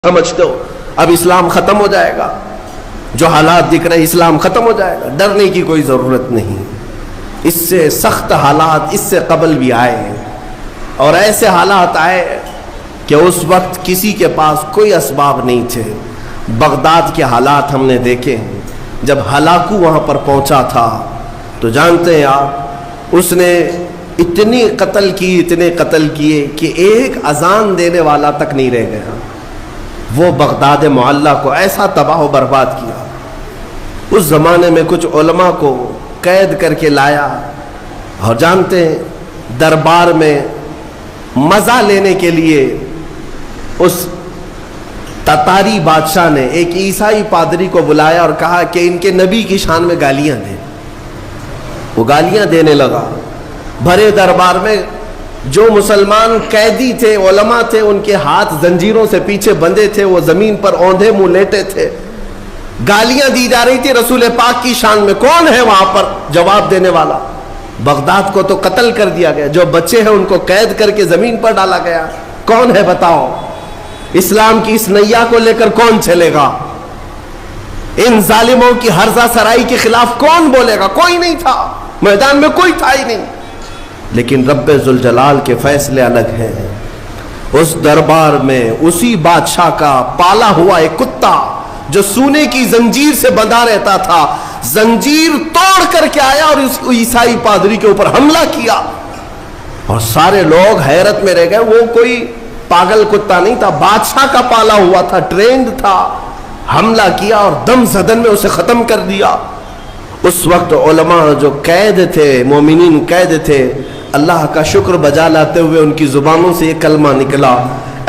سمجھتے ہو اب اسلام ختم ہو جائے گا، جو حالات دکھ رہے اسلام ختم ہو جائے گا، ڈرنے کی کوئی ضرورت نہیں۔ اس سے سخت حالات اس سے قبل بھی آئے ہیں، اور ایسے حالات آئے کہ اس وقت کسی کے پاس کوئی اسباب نہیں تھے۔ بغداد کے حالات ہم نے دیکھے ہیں، جب ہلاکو وہاں پر پہنچا تھا تو جانتے ہیں آپ، اس نے اتنے قتل کیے کہ ایک اذان دینے والا تک نہیں رہ گیا۔ وہ بغداد معلیٰ کو ایسا تباہ و برباد کیا۔ اس زمانے میں کچھ علماء کو قید کر کے لایا، اور جانتے ہیں دربار میں مزہ لینے کے لیے اس تتاری بادشاہ نے ایک عیسائی پادری کو بلایا اور کہا کہ ان کے نبی کی شان میں گالیاں دیں۔ وہ گالیاں دینے لگا بھرے دربار میں۔ جو مسلمان قیدی تھے، علماء تھے، ان کے ہاتھ زنجیروں سے پیچھے بندھے تھے، وہ زمین پر اوندھے منہ لیٹے تھے، گالیاں دی جا رہی تھی رسول پاک کی شان میں۔ کون ہے وہاں پر جواب دینے والا؟ بغداد کو تو قتل کر دیا گیا، جو بچے ہیں ان کو قید کر کے زمین پر ڈالا گیا۔ کون ہے بتاؤ؟ اسلام کی اس نیا کو لے کر کون چلے گا؟ ان ظالموں کی ہرزہ سرائی کے خلاف کون بولے گا؟ کوئی نہیں تھا، میدان میں کوئی تھا ہی نہیں۔ لیکن رب ذوالجلال کے فیصلے الگ ہیں۔ اس دربار میں اسی بادشاہ کا پالا ہوا ایک کتا جو سونے کی زنجیر سے بندھا رہتا تھا، زنجیر توڑ کر کے آیا اور اس عیسائی پادری کے اوپر حملہ کیا، اور سارے لوگ حیرت میں رہ گئے۔ وہ کوئی پاگل کتا نہیں تھا، بادشاہ کا پالا ہوا تھا، ٹرینڈ تھا۔ حملہ کیا اور دم زدن میں اسے ختم کر دیا۔ اس وقت علماء جو قید تھے، مومنین قید تھے، اللہ کا شکر بجا لاتے ہوئے ان کی زبانوں سے یہ کلمہ نکلا،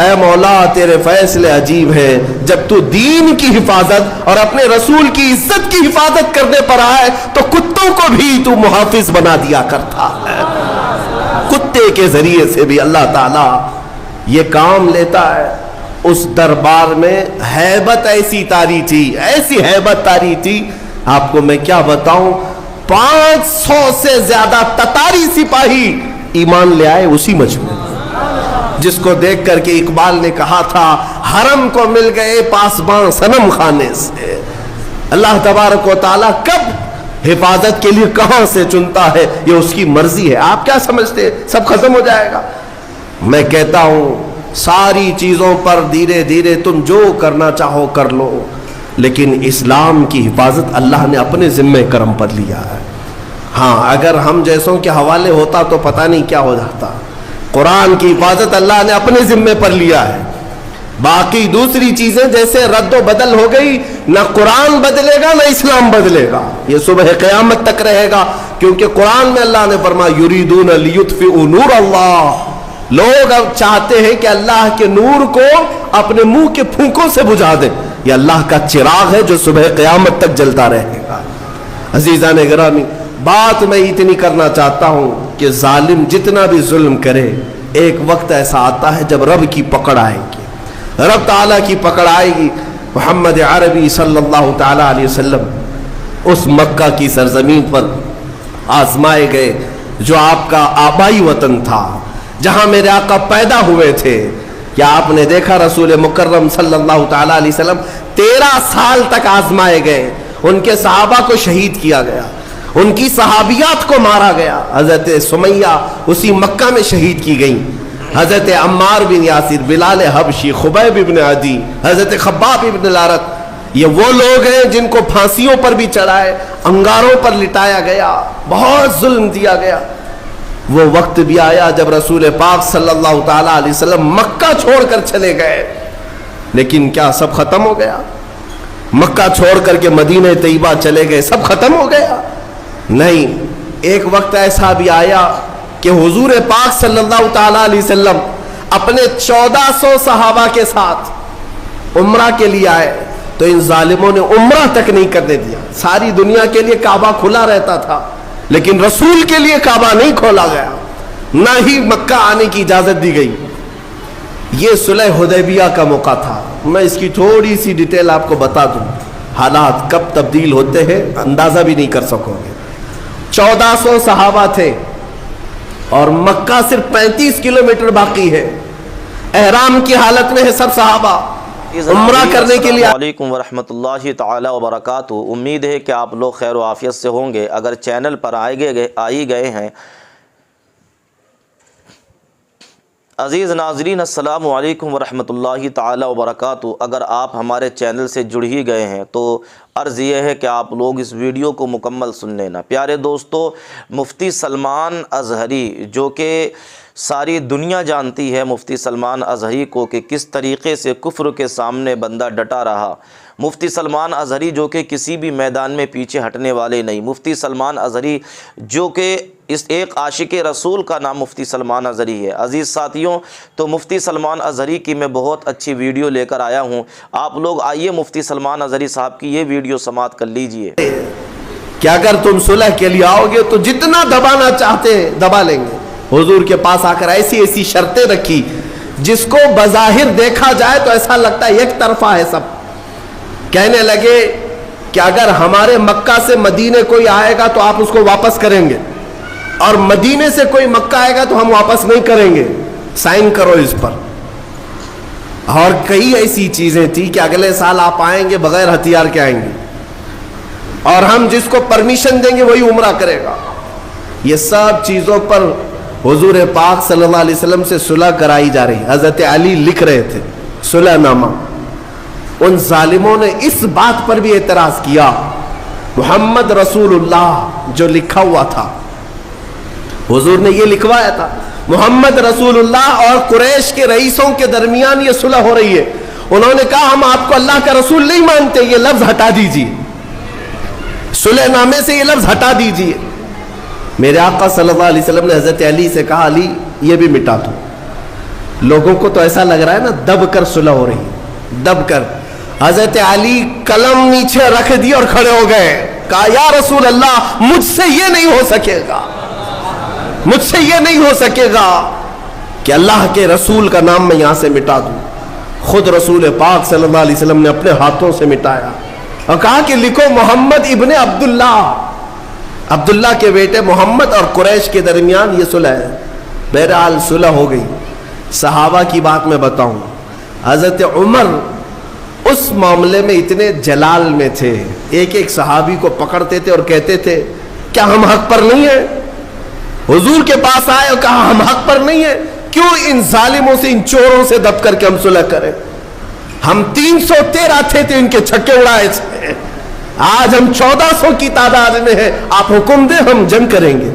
اے مولا تیرے فیصلے عجیب ہیں، جب تو دین کی حفاظت اور اپنے رسول کی عزت کی حفاظت کرنے پر آئے تو کتوں کو بھی تو محافظ بنا دیا کرتا ہے۔ کتے کے ذریعے سے بھی اللہ تعالیٰ یہ کام لیتا ہے۔ اس دربار میں ہیبت ایسی طاری تھی، ایسی ہیبت طاری تھی، آپ کو میں کیا بتاؤں، 500 سے زیادہ تتاری سپاہی ایمان لے آئے اسی مجمع، جس کو دیکھ کر کے اقبال نے کہا تھا، حرم کو مل گئے پاسباں صنم خانے سے۔ اللہ تبارک و تعالیٰ کب حفاظت کے لیے کہاں سے چنتا ہے یہ اس کی مرضی ہے۔ آپ کیا سمجھتے ہیں سب ختم ہو جائے گا؟ میں کہتا ہوں ساری چیزوں پر دھیرے دھیرے تم جو کرنا چاہو کر لو، لیکن اسلام کی حفاظت اللہ نے اپنے ذمہ کرم پر لیا ہے۔ ہاں اگر ہم جیسوں کے حوالے ہوتا تو پتہ نہیں کیا ہو جاتا۔ قرآن کی حفاظت اللہ نے اپنے ذمہ پر لیا ہے۔ باقی دوسری چیزیں جیسے رد و بدل ہو گئی، نہ قرآن بدلے گا نہ اسلام بدلے گا، یہ صبح قیامت تک رہے گا، کیونکہ قرآن میں اللہ نے فرمایا یریدون لیطفئوا نور اللہ، لوگ اب چاہتے ہیں کہ اللہ کے نور کو اپنے منہ کے پھونکوں سے بجھا دیں۔ یہ اللہ کا چراغ ہے جو صبح قیامت تک جلتا رہے گا۔ عزیزان گرامی، بات میں اتنی کرنا چاہتا ہوں کہ ظالم جتنا بھی ظلم کرے، ایک وقت ایسا آتا ہے جب رب کی پکڑ آئے گی، رب تعالیٰ کی پکڑ آئے گی۔ محمد عربی صلی اللہ تعالیٰ علیہ وسلم اس مکہ کی سرزمین پر آزمائے گئے جو آپ کا آبائی وطن تھا، جہاں میرے آقا پیدا ہوئے تھے۔ کیا آپ نے دیکھا رسول مکرم صلی اللہ تعالیٰ علیہ وسلم 13 سال تک آزمائے گئے، ان کے صحابہ کو شہید کیا گیا، ان کی صحابیات کو مارا گیا۔ حضرت سمیہ اسی مکہ میں شہید کی گئیں، حضرت عمار بن یاسر، بلال حبشی، خبیب بن عدی، حضرت خباب بن الارت، یہ وہ لوگ ہیں جن کو پھانسیوں پر بھی چڑھائے، انگاروں پر لٹایا گیا، بہت ظلم دیا گیا۔ وہ وقت بھی آیا جب رسول پاک صلی اللہ تعالیٰ علیہ وسلم مکہ چھوڑ کر چلے گئے، لیکن کیا سب ختم ہو گیا؟ مکہ چھوڑ کر کے مدینہ طیبہ چلے گئے، سب ختم ہو گیا؟ نہیں، ایک وقت ایسا بھی آیا کہ حضور پاک صلی اللہ تعالیٰ علیہ وسلم اپنے 1400 صحابہ کے ساتھ عمرہ کے لیے آئے تو ان ظالموں نے عمرہ تک نہیں کرنے دیا۔ ساری دنیا کے لیے کعبہ کھلا رہتا تھا، لیکن رسول کے لیے کعبہ نہیں کھولا گیا، نہ ہی مکہ آنے کی اجازت دی گئی۔ یہ صلح حدیبیہ کا موقع تھا۔ میں اس کی تھوڑی سی ڈیٹیل آپ کو بتا دوں، حالات کب تبدیل ہوتے ہیں اندازہ بھی نہیں کر سکو گے۔ 1400 صحابہ تھے اور مکہ صرف 35 کلومیٹر باقی ہے۔ احرام کی حالت میں ہے سب صحابہ، عمرہ کرنے کے لیے. السلام علیکم ورحمۃ اللہ تعالی وبرکاتہ. امید ہے کہ آپ لوگ خیر و عافیت سے ہوں گے. اگر چینل پر آئی گئے ہیں عزیز ناظرین، السلام علیکم ورحمۃ اللہ تعالی وبرکاتہ. اگر آپ ہمارے چینل سے جڑ ہی گئے ہیں تو عرض یہ ہے کہ آپ لوگ اس ویڈیو کو مکمل سن لینا. پیارے دوستو، مفتی سلمان اظہری، جو کہ ساری دنیا جانتی ہے مفتی سلمان اظہری کو کہ کس طریقے سے کفر کے سامنے بندہ ڈٹا رہا. مفتی سلمان اظہری جو کہ کسی بھی میدان میں پیچھے ہٹنے والے نہیں. مفتی سلمان اظہری جو کہ اس ایک عاشق رسول کا نام مفتی سلمان اظہری ہے. عزیز ساتھیوں، تو مفتی سلمان اظہری کی میں بہت اچھی ویڈیو لے کر آیا ہوں. آپ لوگ آئیے مفتی سلمان اظہری صاحب کی یہ ویڈیو سماعت کر لیجئے. کہ اگر تم صلح کے لیے آؤ گے تو جتنا دبانا چاہتے ہیں دبا لیں گے. حضور کے پاس آ کر ایسی شرطیں رکھی جس کو بظاہر دیکھا جائے تو ایسا لگتا ہے ایک طرفہ ہے سب. کہنے لگے کہ اگر ہمارے مکہ سے مدینے کوئی آئے گا تو آپ اس کو واپس کریں گے، اور مدینے سے کوئی مکہ آئے گا تو ہم واپس نہیں کریں گے، سائن کرو اس پر. اور کئی ایسی چیزیں تھی کہ اگلے سال آپ آئیں گے بغیر ہتھیار کے آئیں گے، اور ہم جس کو پرمیشن دیں گے وہی عمرہ کرے گا. یہ سب چیزوں پر حضور پاک صلی اللہ علیہ وسلم سے صلح کرائی جا رہی. حضرت علی لکھ رہے تھے صلح نامہ. ان ظالموں نے اس بات پر بھی اعتراض کیا، محمد رسول اللہ جو لکھا ہوا تھا، حضور نے یہ لکھوایا تھا محمد رسول اللہ اور قریش کے رئیسوں کے درمیان یہ صلح ہو رہی ہے. انہوں نے کہا ہم آپ کو اللہ کا رسول نہیں مانتے، یہ لفظ ہٹا دیجیے، صلح نامے سے یہ لفظ ہٹا دیجیے. میرے آقا صلی اللہ علیہ وسلم نے حضرت علی سے کہا علی یہ بھی مٹا دو. لوگوں کو تو ایسا لگ رہا ہے نا دب کر صلح ہو رہی ہے، دب کر. حضرت علی قلم نیچے رکھ دی اور کھڑے ہو گئے. کہا یا رسول اللہ مجھ سے یہ نہیں ہو سکے گا، مجھ سے یہ نہیں ہو سکے گا کہ اللہ کے رسول کا نام میں یہاں سے مٹا دوں. خود رسول پاک صلی اللہ علیہ وسلم نے اپنے ہاتھوں سے مٹایا اور کہا کہ لکھو محمد ابن عبداللہ، عبداللہ کے بیٹے محمد اور قریش کے درمیان یہ صلح ہے. بہرحال صلح ہو گئی. صحابہ کی بات میں بتاؤں، حضرت عمر اس معاملے میں اتنے جلال میں تھے، ایک ایک صحابی کو پکڑتے تھے اور کہتے تھے کیا ہم حق پر نہیں ہیں؟ حضور کے پاس آئے اور کہا ہم حق پر نہیں ہیں، کیوں ان ظالموں سے، ان چوروں سے دب کر کے ہم صلح کریں؟ ہم 313 تھے ان کے چھکے اڑائے تھے، آج ہم 1400 کی تعداد میں ہیں، آپ حکم دیں ہم جنگ کریں گے.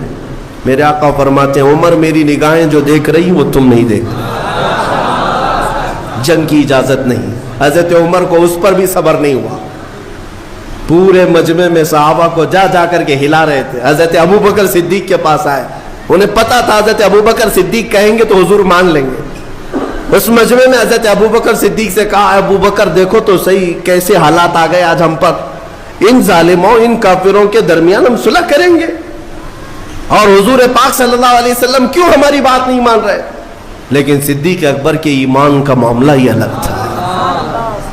میرے آقا فرماتے ہیں عمر میری نگاہیں جو دیکھ رہی وہ تم نہیں دیکھ رہے، جنگ کی اجازت نہیں. حضرت عمر کو اس پر بھی صبر نہیں ہوا، پورے مجمع میں صحابہ کو جا کر کے ہلا رہے تھے. حضرت ابو بکر صدیق کے پاس آئے، انہیں پتا تھا حضرت ابو بکر صدیق کہیں گے تو حضور مان لیں گے. اس مجمع میں حضرت ابو بکر صدیق سے کہا ابو بکر دیکھو تو صحیح کیسے حالات آ گئے آج ہم پر، ان ظالموں ان کافروں کے درمیان ہم صلح کریں گے اور حضور پاک صلی اللہ علیہ وسلم کیوں ہماری بات نہیں مان رہے؟ لیکن صدیق اکبر کے ایمان کا معاملہ ہی الگ تھا.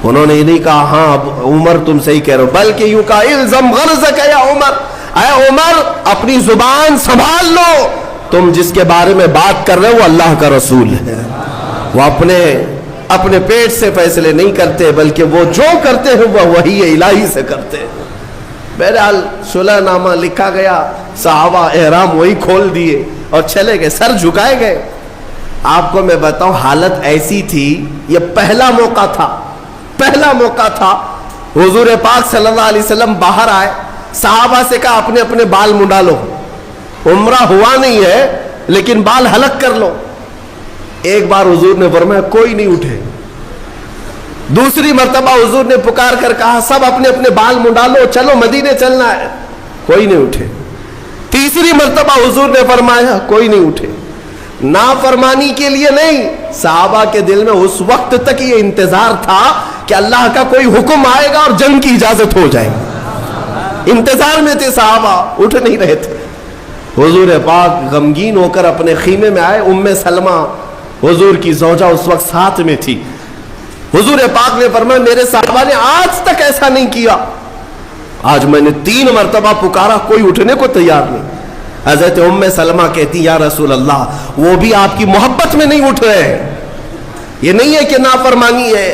انہوں نے یہ نہیں کہا ہاں عمر تم صحیح کہہ رہے ہو، بلکہ یوں کہا الزم غرضک یا عمر، اے عمر اپنی زبان سنبھال لو، تم جس کے بارے میں بات کر رہے ہو وہ اللہ کا رسول ہے، وہ اپنے پیٹ سے فیصلے نہیں کرتے بلکہ وہ جو کرتے ہیں وہ وحی الہی سے کرتے ہیں. بہرحال صلح نامہ لکھا گیا، صحابہ احرام وہی کھول دیے اور چلے گئے، سر جھکائے گئے. آپ کو میں بتاؤں حالت ایسی تھی، یہ پہلا موقع تھا حضور پاک صلی اللہ علیہ وسلم باہر آئے، صحابہ سے کہا اپنے اپنے بال منڈا لو، عمرہ ہوا نہیں ہے لیکن بال حلق کر لو. ایک بار حضور نے فرمایا کوئی نہیں اٹھے. دوسری مرتبہ حضور نے پکار کر کہا سب اپنے اپنے بال منڈا لو، چلو مدینے چلنا ہے. کوئی نہیں اٹھے. تیسری مرتبہ حضور نے فرمایا کوئی نہیں اٹھے. نافرمانی کے لیے نہیں، صحابہ کے دل میں اس وقت تک یہ انتظار تھا کہ اللہ کا کوئی حکم آئے گا اور جنگ کی اجازت ہو جائے گی. انتظار میں تھے صحابہ، اٹھ نہیں رہے تھے. حضور پاک غمگین ہو کر اپنے خیمے میں آئے. ام سلمہ حضور کی زوجہ اس وقت ساتھ میں تھی. حضور پاک نے فرمایا میرے صحابہ نے آج تک ایسا نہیں کیا، آج میں نے 3 مرتبہ پکارا کوئی اٹھنے کو تیار نہیں. حضرت ام سلمہ کہتی یا رسول اللہ وہ بھی آپ کی محبت میں نہیں اٹھ رہے ہیں، یہ نہیں ہے کہ نافرمانی ہے،